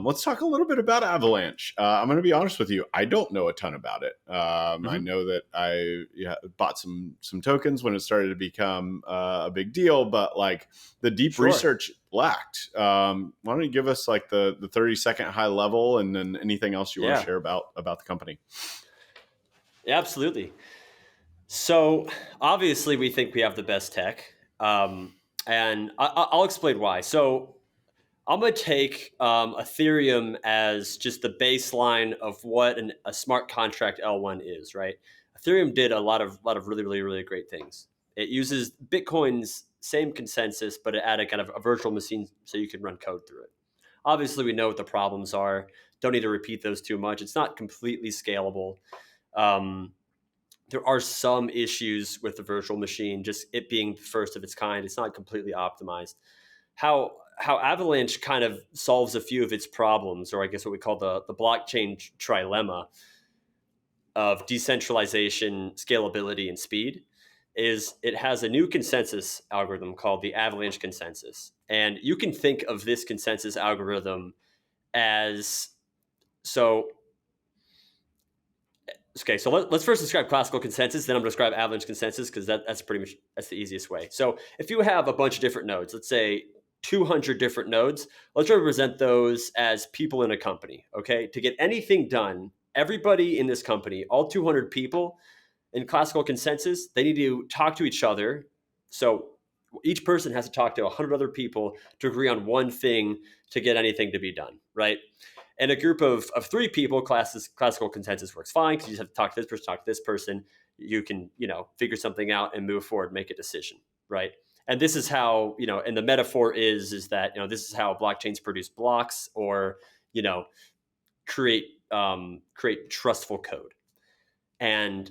let's talk a little bit about Avalanche. I'm going to be honest with you. I don't know a ton about it. I know that I bought some tokens when it started to become a big deal, but like the deep research lacked. Why don't you give us like the 30-second high level, and then anything else you want to share about the company? Yeah, absolutely. So obviously we think we have the best tech, and I'll explain why. So I'm going to take Ethereum as just the baseline of what a smart contract L1 is, right? Ethereum did a lot of really, really, really great things. It uses Bitcoin's same consensus, but it added kind of a virtual machine so you can run code through it. Obviously, we know what the problems are. Don't need to repeat those too much. It's not completely scalable. Um, there are some issues with the virtual machine, just it being first of its kind. It's not completely optimized. How Avalanche kind of solves a few of its problems, or I guess what we call the blockchain trilemma of decentralization, scalability, and speed, is it has a new consensus algorithm called the Avalanche consensus. And you can think of this consensus algorithm as so. Okay, so let's first describe classical consensus, then I'm going to describe Avalanche consensus because that's pretty much that's the easiest way. So if you have a bunch of different nodes, let's say 200 different nodes, let's represent those as people in a company. Okay, to get anything done, everybody in this company, all 200 people in classical consensus, they need to talk to each other. So each person has to talk to 100 other people to agree on one thing to get anything to be done, right? And a group of three people, classical consensus works fine because you just have to talk to this person, talk to this person. You can, figure something out and move forward, make a decision, right? And this is how, and the metaphor is that, this is how blockchains produce blocks or, create trustful code. And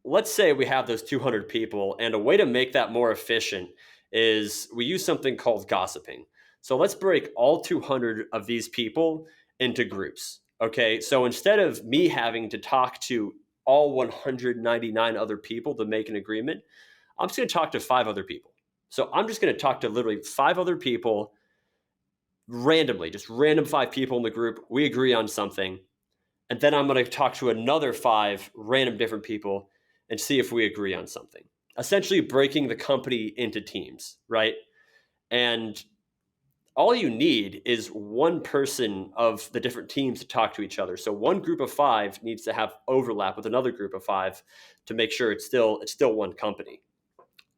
let's say we have those 200 people, and a way to make that more efficient is we use something called gossiping. So let's break all 200 of these people into groups. Okay, so instead of me having to talk to all 199 other people to make an agreement, I'm just going to talk to 5 other people. So I'm just going to talk to literally 5 other people randomly, just random 5 people in the group. We agree on something. And then I'm going to talk to another 5 random different people and see if we agree on something. Essentially breaking the company into teams, right? And all you need is one person of the different teams to talk to each other. So one group of 5 needs to have overlap with another group of 5 to make sure it's still one company.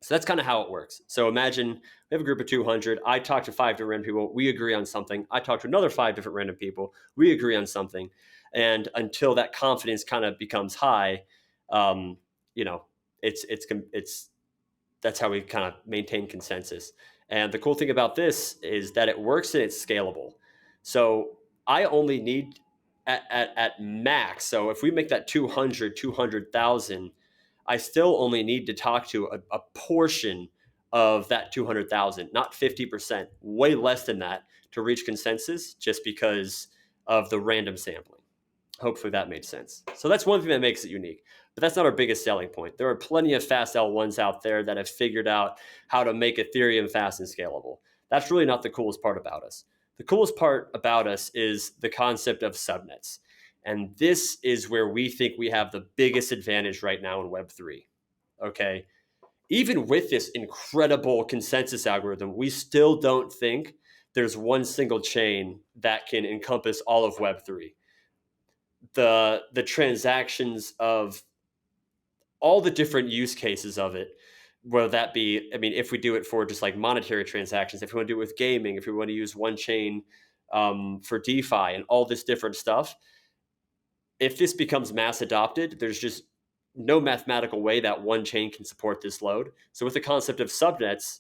So that's kind of how it works. So imagine we have a group of 200. I talk to 5 different random people. We agree on something. I talk to another 5 different random people. We agree on something. And until that confidence kind of becomes high, it's that's how we kind of maintain consensus. And the cool thing about this is that it works and it's scalable. So I only need at max. So if we make that 200,000, I still only need to talk to a portion of that 200,000, not 50%, way less than that to reach consensus just because of the random sampling. Hopefully that made sense. So that's one thing that makes it unique, but that's not our biggest selling point. There are plenty of fast L1s out there that have figured out how to make Ethereum fast and scalable. That's really not the coolest part about us. The coolest part about us is the concept of subnets. And this is where we think we have the biggest advantage right now in Web3. Okay. Even with this incredible consensus algorithm, we still don't think there's one single chain that can encompass all of Web3. The transactions of all the different use cases of it, whether that be, if we do it for just like monetary transactions, if we want to do it with gaming, if we want to use one chain for DeFi and all this different stuff, if this becomes mass adopted, there's just no mathematical way that one chain can support this load. So with the concept of subnets,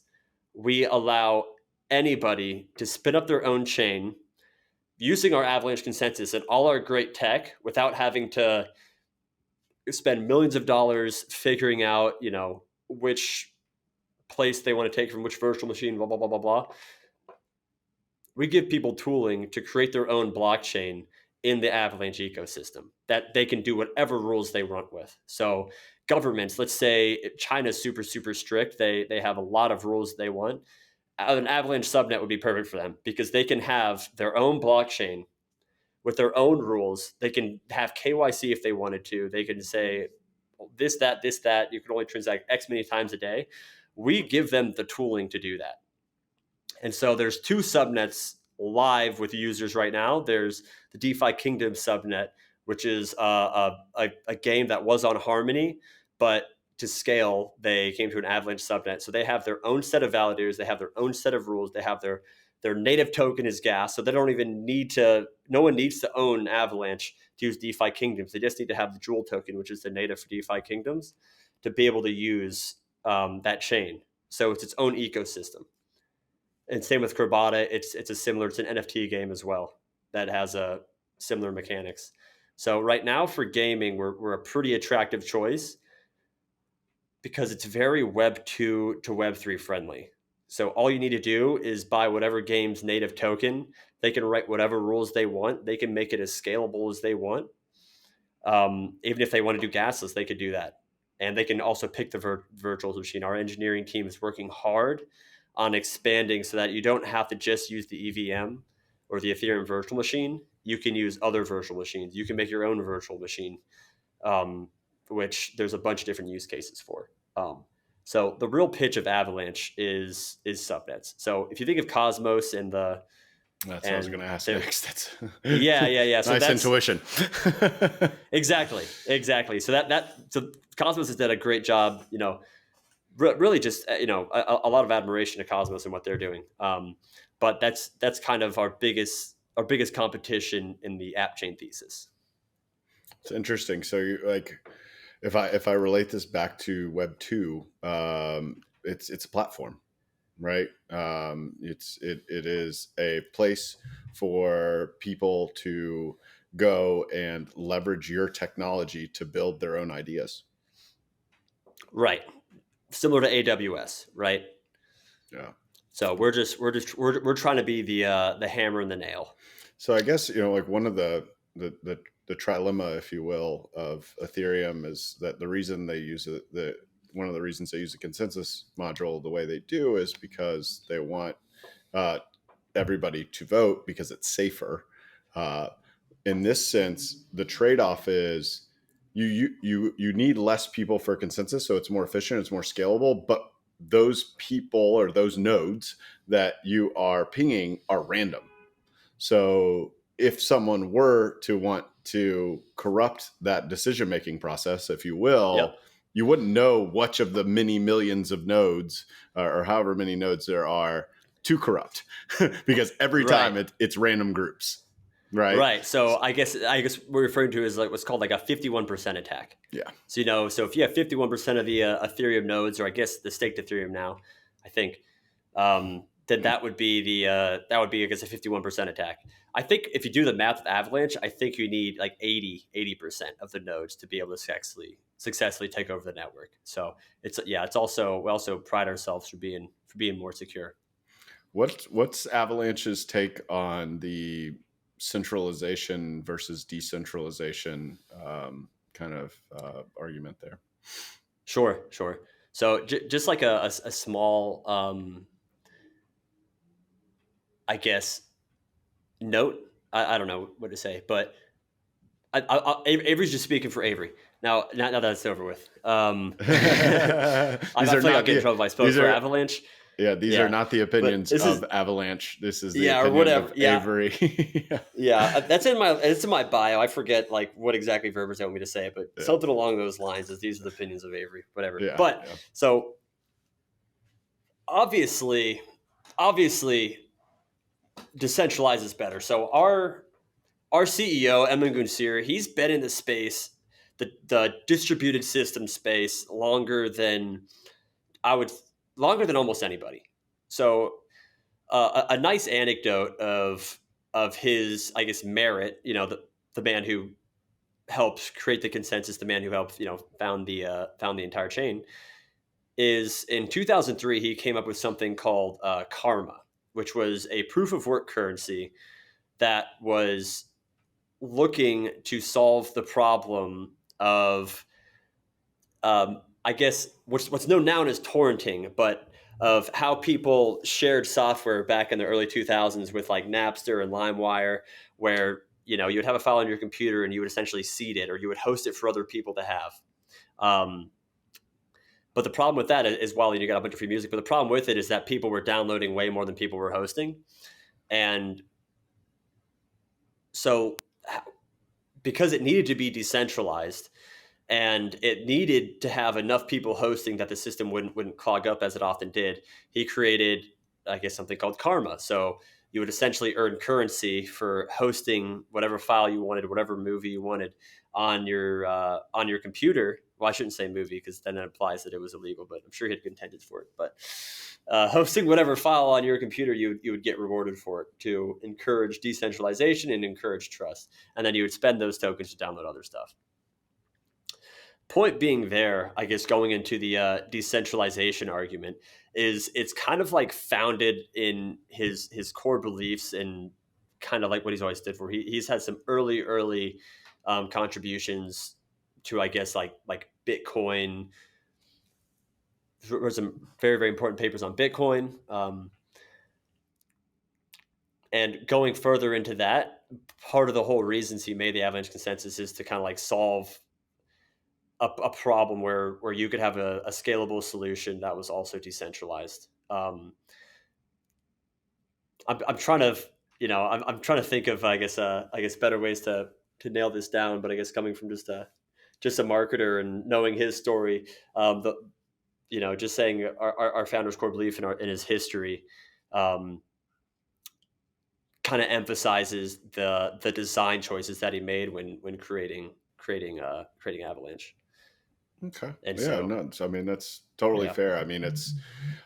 we allow anybody to spin up their own chain using our Avalanche consensus and all our great tech without having to spend millions of dollars figuring out, which place they want to take from which virtual machine, blah, blah, blah, blah, blah. We give people tooling to create their own blockchain in the Avalanche ecosystem that they can do whatever rules they want with. So governments, let's say China's super, super strict. They have a lot of rules they want. An Avalanche subnet would be perfect for them because they can have their own blockchain with their own rules. They can have KYC if they wanted to. They can say this, that, this, that. You can only transact X many times a day. We give them the tooling to do that. And so there's 2 subnets live with users right now. There's the DeFi Kingdom subnet, which is a game that was on Harmony, but to scale, they came to an Avalanche subnet. So they have their own set of validators. They have their own set of rules. They have their native token is gas. So they don't even need to, no one needs to own Avalanche to use DeFi Kingdoms. They just need to have the Jewel token, which is the native for DeFi Kingdoms, to be able to use that chain. So it's its own ecosystem. And same with Kerbata. It's an NFT game as well that has a similar mechanics. So right now for gaming, we're a pretty attractive choice because it's very Web 2 to Web 3 friendly. So all you need to do is buy whatever game's native token. They can write whatever rules they want. They can make it as scalable as they want. Even if they want to do gasless, they could do that. And they can also pick the virtual machine. Our engineering team is working hard on expanding so that you don't have to just use the EVM or the Ethereum virtual machine. You can use other virtual machines. You can make your own virtual machine, which there's a bunch of different use cases for. So the real pitch of Avalanche is subnets. So if you think of Cosmos and the that's what I was going to ask next. That's yeah. So nice intuition. Exactly. So Cosmos has done a great job. Really just a lot of admiration to Cosmos and what they're doing. But that's kind of our biggest competition in the app chain thesis. It's interesting. So you like. If I relate this back to Web 2, it's a platform, right? It is a place for people to go and leverage your technology to build their own ideas. Right. Similar to AWS, right? Yeah. So we're trying to be the hammer and the nail. So I guess like one of the trilemma, if you will, of Ethereum is that the reason they use one of the reasons they use a consensus module the way they do is because they want everybody to vote because it's safer. In this sense, the trade-off is you need less people for consensus, so it's more efficient, it's more scalable, but those people or those nodes that you are pinging are random. So if someone were to want to corrupt that decision-making process, if you will, Yep. You wouldn't know which of the many millions of nodes or however many nodes there are to corrupt because every time it's random groups. Right. So I guess what we're referring to is like what's called like a 51% attack. Yeah. So so if you have 51% of the Ethereum nodes, or I guess the staked Ethereum now, I think, then that would be I guess a 51% attack. I think if you do the math with Avalanche, I think you need like 80% of the nodes to be able to successfully take over the network. So it's also, we also pride ourselves for being more secure. What's Avalanche's take on the centralization versus decentralization kind of argument there? Sure. So just like a small, I guess, note. I don't know what to say, but Avery's just speaking for Avery. Now that it's over with. I feel like I'll get in trouble if I spoke for Avalanche. Yeah, these are not the opinions of Avalanche. This is the opinion or whatever. Of Avery. It's in my bio. I forget like what exactly verbiage they want me to say, but something along those lines is these are the opinions of Avery, whatever. So obviously decentralized is better. So our CEO, Emin Gunsir, he's been in the space, the distributed system space longer than almost anybody. So a nice anecdote of his, I guess, merit, the man who helped create the consensus, the man who helped, found the entire chain, is in 2003, he came up with something called Karma, which was a proof of work currency that was looking to solve the problem of, I guess, what's known now as torrenting, but of how people shared software back in the early 2000s with like Napster and LimeWire, where you know, you would have a file on your computer and you would essentially seed it, or you would host it for other people to have. But the problem with that is, while you got a bunch of free music, but the problem with it is that people were downloading way more than people were hosting. And so because it needed to be decentralized, and it needed to have enough people hosting that the system wouldn't clog up as it often did, he created, I guess, something called karma. So you would essentially earn currency for hosting whatever file you wanted, whatever movie you wanted on your computer. Well, I shouldn't say movie, because then it implies that it was illegal, but I'm sure he had contended for it. But hosting whatever file on your computer, you would get rewarded for it, to encourage decentralization and encourage trust. And then you would spend those tokens to download other stuff. Point being there, I guess, going into the decentralization argument, is it's kind of like founded in his core beliefs, and kind of like what he's always stood for. He's had some early contributions to, I guess, like Bitcoin. There were some very important papers on Bitcoin, and going further into that, part of the whole reasons he made the Avalanche consensus is to kind of like solve a problem where you could have a scalable solution that was also decentralized. I'm trying to, I'm trying to think of, I guess better ways to nail this down. But I guess, coming from just a marketer and knowing his story, just saying our founder's core belief in his history, kind of emphasizes the design choices that he made when creating Avalanche. Okay. And yeah, so, no, I mean, that's totally fair. I mean,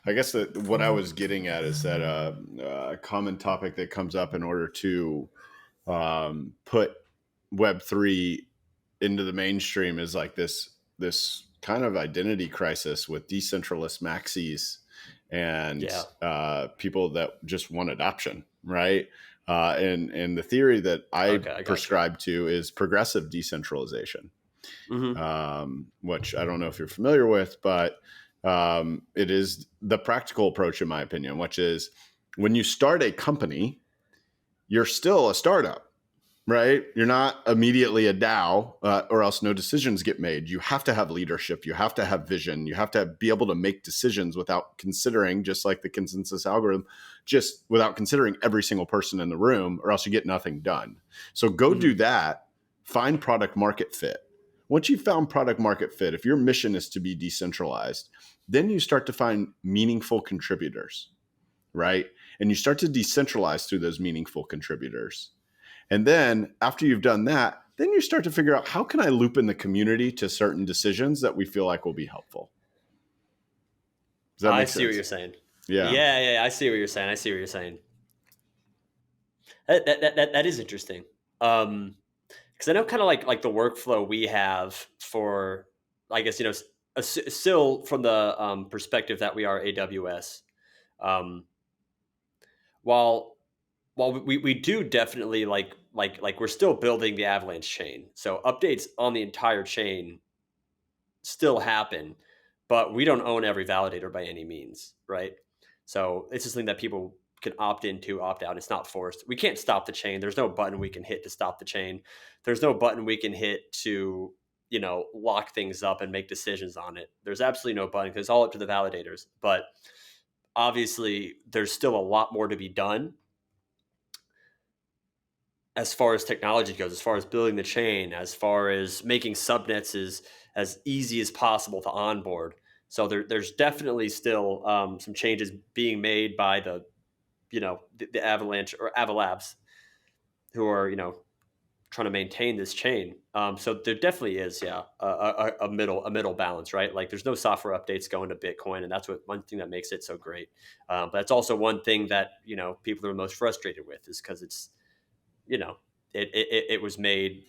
I guess that what I was getting at is that a common topic that comes up in order to put Web3 into the mainstream is like this kind of identity crisis with decentralist maxis and people that just want adoption, right? And the theory that I prescribe to is progressive decentralization. Which I don't know if you're familiar with, but it is the practical approach, in my opinion, which is, when you start a company, you're still a startup, right? You're not immediately a DAO, or else no decisions get made. You have to have leadership. You have to have vision. You have to be able to make decisions without considering, just like the consensus algorithm, just without considering every single person in the room, or else you get nothing done. So go do that. Find product market fit. Once you've found product market fit, if your mission is to be decentralized, then you start to find meaningful contributors, right? And you start to decentralize through those meaningful contributors. And then after you've done that, then you start to figure out, how can I loop in the community to certain decisions that we feel like will be helpful? Does that make sense? I see what you're saying. Yeah. Yeah. I see what you're saying. That is interesting. Because I know kind of like the workflow we have for, I guess, still from the perspective that we are AWS. While we do definitely like we're still building the Avalanche chain, so updates on the entire chain still happen, but we don't own every validator by any means, right? So it's just something that people can opt into, opt out. It's not forced. We can't stop the chain. There's no button we can hit to stop the chain. There's no button we can hit to, lock things up and make decisions on it. There's absolutely no button, because it's all up to the validators. But obviously, there's still a lot more to be done as far as technology goes, as far as building the chain, as far as making subnets as easy as possible to onboard. So there's definitely still some changes being made by the Avalanche or Avalabs, who are trying to maintain this chain. So there definitely is a middle balance, right? Like, there's no software updates going to Bitcoin, and that's one thing that makes it so great. But that's also one thing that people are most frustrated with, is because it's it was made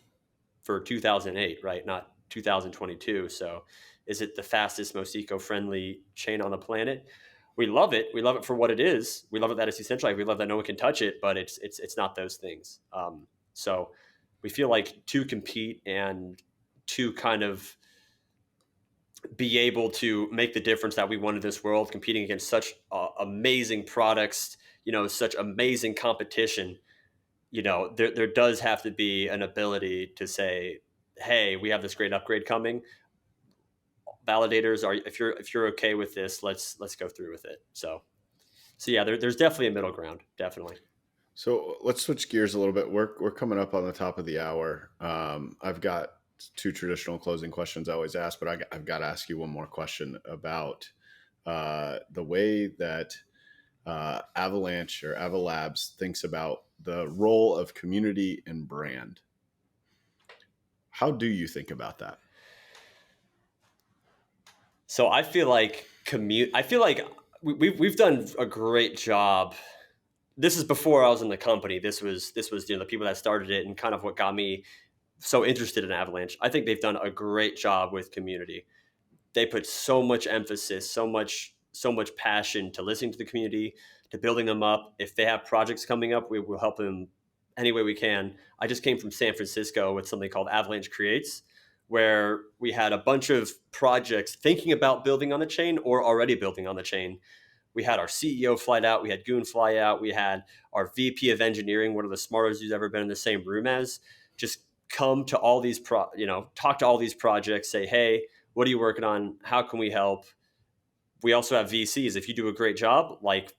for 2008, right? Not 2022. So is it the fastest, most eco-friendly chain on the planet? We love it. We love it for what it is. We love it that it's decentralized. We love that no one can touch it, but it's not those things. So we feel like, to compete and to kind of be able to make the difference that we want in this world, competing against such amazing products, such amazing competition, there does have to be an ability to say, hey, we have this great upgrade coming. Validators are, if you're okay with this, let's go through with it. So yeah, there's definitely a middle ground, definitely. So let's switch gears a little bit. We're coming up on the top of the hour. I've got two traditional closing questions I always ask, but I've got to ask you one more question about the way that Avalanche or Avalabs thinks about the role of community and brand. How do you think about that? So I feel like we've done a great job. This is before I was in the company. This was the people that started it and kind of what got me so interested in Avalanche. I think they've done a great job with community. They put so much emphasis, so much passion to listening to the community, to building them up. If they have projects coming up, we will help them any way we can. I just came from San Francisco with something called Avalanche Creates, where we had a bunch of projects thinking about building on the chain or already building on the chain. We had our CEO fly out, we had Goon fly out, we had our VP of engineering, one of the smartest who's ever been in the same room as, just come to all these talk to all these projects, say, hey, what are you working on? How can we help? We also have VCs. If you do a great job, like,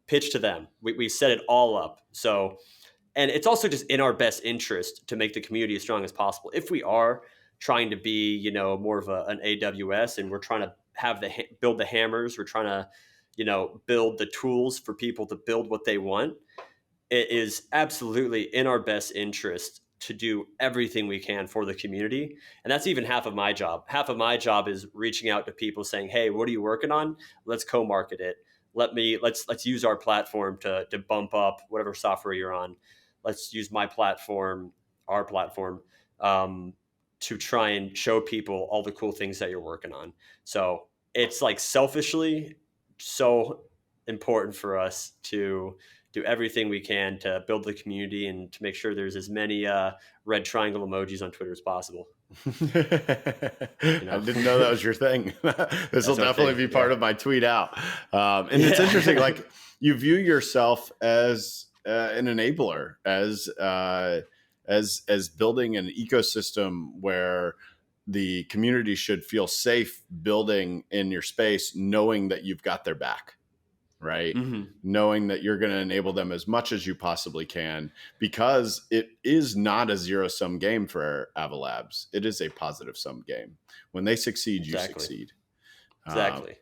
pitch to them. We set it all up. So, and it's also just in our best interest to make the community as strong as possible. If we are trying to be, more of an AWS, and we're trying to build the hammers, we're trying to, build the tools for people to build what they want, it is absolutely in our best interest to do everything we can for the community. And that's even half of my job. Half of my job is reaching out to people saying, hey, what are you working on? Let's co-market it. Let's use our platform to bump up whatever software you're on. Let's use my platform, our platform, to try and show people all the cool things that you're working on. So it's like selfishly so important for us to do everything we can to build the community and to make sure there's as many red triangle emojis on Twitter as possible. I didn't know that was your thing. This will That's our definitely thing. be Yeah. part of my tweet out. And it's interesting, Yeah. like, you view yourself as an enabler, as building an ecosystem where the community should feel safe building in your space, knowing that you've got their back, right? hmm Knowing that you're going to enable them as much as you possibly can, because it is not a zero sum game for Avalabs. It is a positive sum game. When they succeed, you Exactly. succeed. Exactly.